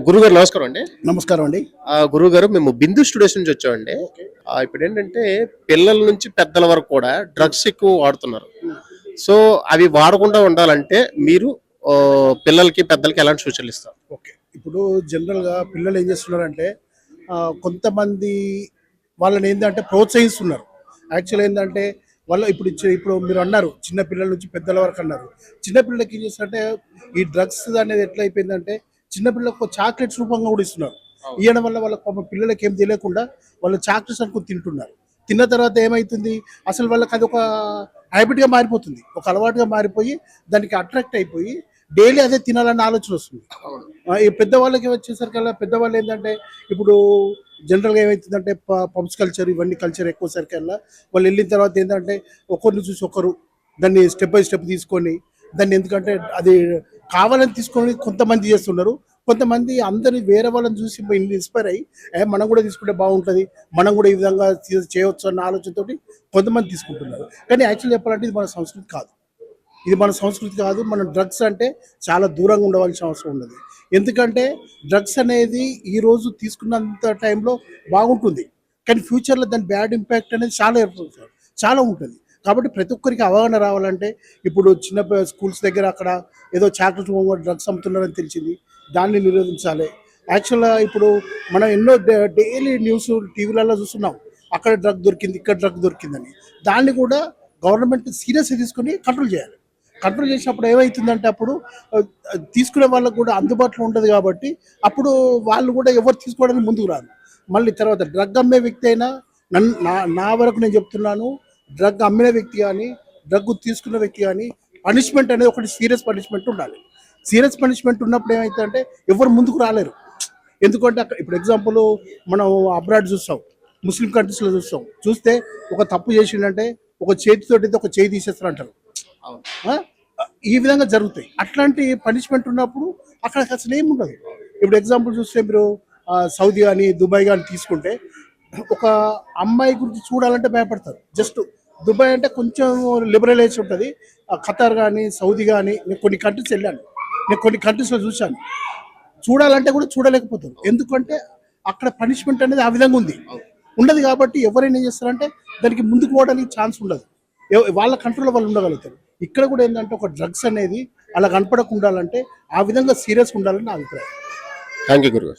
గురుగారు నమస్కారం అండి. నమస్కారం అండి. గురువుగారు మేము బిందు స్టూడియోస్ నుంచి వచ్చామండి. ఇప్పుడేంటంటే పిల్లల నుంచి పెద్దల వరకు కూడా డ్రగ్స్ ఎక్కువ వాడుతున్నారు. సో అవి వాడకుండా ఉండాలంటే మీరు పిల్లలకి, పెద్దలకి ఎలాంటి సూచనలు ఇస్తారు? ఓకే. ఇప్పుడు జనరల్‌గా పిల్లలు ఏం చేస్తున్నారంటే కొంతమంది వాళ్ళని ఏందంటే ప్రోత్సహిస్తున్నారు. యాక్చువల్ ఏందంటే వాళ్ళు ఇప్పుడు మీరు అన్నారు చిన్న పిల్లల నుంచి పెద్దల వరకు అన్నారు. చిన్న పిల్లలకి ఏం చేస్తారంటే ఈ డ్రగ్స్ అనేది ఎట్లా అయిపోయిందంటే చిన్న పిల్లలకు చాక్లెట్స్ రూపంగా కూడా ఇస్తున్నారు. ఇయ్యడం వల్ల వాళ్ళ పాపం పిల్లలకి ఏం తెలియకుండా వాళ్ళు చాక్లెట్స్ అనుకుని తింటున్నారు. తిన్న తర్వాత ఏమైతుంది అసలు వాళ్ళకి అదొక హ్యాబిట్‌గా మారిపోతుంది. ఒక అలవాటుగా మారిపోయి దానికి అట్రాక్ట్ అయిపోయి డైలీ అదే తినాలన్న ఆలోచన వస్తుంది. ఈ పెద్దవాళ్ళకి వచ్చేసరికల్లా పెద్దవాళ్ళు ఏంటంటే ఇప్పుడు జనరల్‌గా ఏమైతుందంటే పబ్స్ కల్చర్ ఇవన్నీ కల్చర్ ఎక్కువ సరికల్లా వాళ్ళు వెళ్ళిన తర్వాత ఏంటంటే ఒకరిని చూసి ఒకరు దాన్ని స్టెప్ బై స్టెప్ తీసుకొని దాన్ని ఎందుకంటే అది కావాలని తీసుకొని కొంతమంది చేస్తున్నారు. కొంతమంది అందరిని వేరే వాళ్ళని చూసి ఇన్స్పైర్ అయ్యి మనం కూడా తీసుకుంటే బాగుంటుంది, మనం కూడా ఈ విధంగా చేయవచ్చు అన్న ఆలోచనతోటి కొంతమంది తీసుకుంటున్నారు. కానీ యాక్చువల్లీ చెప్పాలంటే ఇది మన సంస్కృతి కాదు. ఇది మన సంస్కృతి కాదు. మనం డ్రగ్స్ అంటే చాలా దూరంగా ఉండవలసిన అవసరం ఉన్నది. ఎందుకంటే డ్రగ్స్ అనేది ఈరోజు తీసుకున్నంత టైంలో బాగుంటుంది. కానీ ఫ్యూచర్‌లో దాని బ్యాడ్ ఇంపాక్ట్ అనేది చాలా ఉంటుంది. కాబట్టి ప్రతి ఒక్కరికి అవగాహన రావాలంటే ఇప్పుడు చిన్న స్కూల్స్ దగ్గర అక్కడ ఏదో చాక్లెట్ డ్రగ్స్ అమ్ముతున్నారని తెలిసింది. దాన్ని నిరోధించాలి. యాక్చువల్‌గా ఇప్పుడు మనం ఎన్నో డైలీ న్యూస్ టీవీలలో చూస్తున్నాం. అక్కడ డ్రగ్ దొరికింది, ఇక్కడ డ్రగ్ దొరికిందని. దాన్ని కూడా గవర్నమెంట్ సీరియస్‌గా తీసుకొని కంట్రోల్ చేయాలి. కంట్రోల్ చేసినప్పుడు ఏమవుతుందంటే అప్పుడు తీసుకునే వాళ్ళకు కూడా అందుబాటులో ఉండదు కాబట్టి అప్పుడు వాళ్ళు కూడా ఎవరు తీసుకోవడానికి ముందుకు రారు. మళ్ళీ తర్వాత డ్రగ్ అమ్మే వ్యక్తి అయినా నా వరకు నేను చెప్తున్నాను, డ్రగ్ అమ్మిన వ్యక్తి కానీ డ్రగ్ తీసుకున్న వ్యక్తి కానీ పనిష్మెంట్ అనేది ఒకటి సీరియస్ పనిష్మెంట్ ఉండాలి. సీరియస్ పనిష్మెంట్ ఉన్నప్పుడు ఏమవుతుందంటే ఎవరు ముందుకు రాలేరు. ఎందుకంటే అక్కడ ఇప్పుడు ఎగ్జాంపుల్ మనం అబ్రాడ్ చూస్తాం, ముస్లిం కంట్రీస్లో చూస్తే ఒక తప్పు చేసిండంటే ఒక చేతితోటి ఒక చేయి తీసేస్తారు అంటారు. ఈ విధంగా జరుగుతాయి. అట్లాంటి పనిష్మెంట్ ఉన్నప్పుడు అక్కడ అసలు ఏమి ఉండదు. ఇప్పుడు ఎగ్జాంపుల్ చూస్తే మీరు సౌదీ కానీ దుబాయ్ కానీ తీసుకుంటే ఒక అమ్మాయి గురించి చూడాలంటే భయపడతారు. జస్ట్ దుబాయ్ అంటే కొంచెం లిబరలైజ్ ఉంటుంది. ఖతార్ కానీ సౌదీ కానీ నేను కొన్ని కంట్రీస్ వెళ్ళాను, నేను కొన్ని కంట్రీస్లో చూశాను. చూడాలంటే కూడా చూడలేకపోతారు. ఎందుకంటే అక్కడ పనిష్మెంట్ అనేది ఆ విధంగా ఉండదు కాబట్టి ఎవరైనా ఏం చేస్తారంటే దానికి ముందుకు పోవడానికి ఛాన్స్ ఉండదు. వాళ్ళ కంట్రోల్లో వాళ్ళు ఉండగలుగుతారు. ఇక్కడ కూడా ఏంటంటే ఒక డ్రగ్స్ అనేది అలా కనపడకుండా ఉండాలంటే ఆ విధంగా సీరియస్గా ఉండాలని నా అభిప్రాయం. థ్యాంక్ యూ గురుగారు.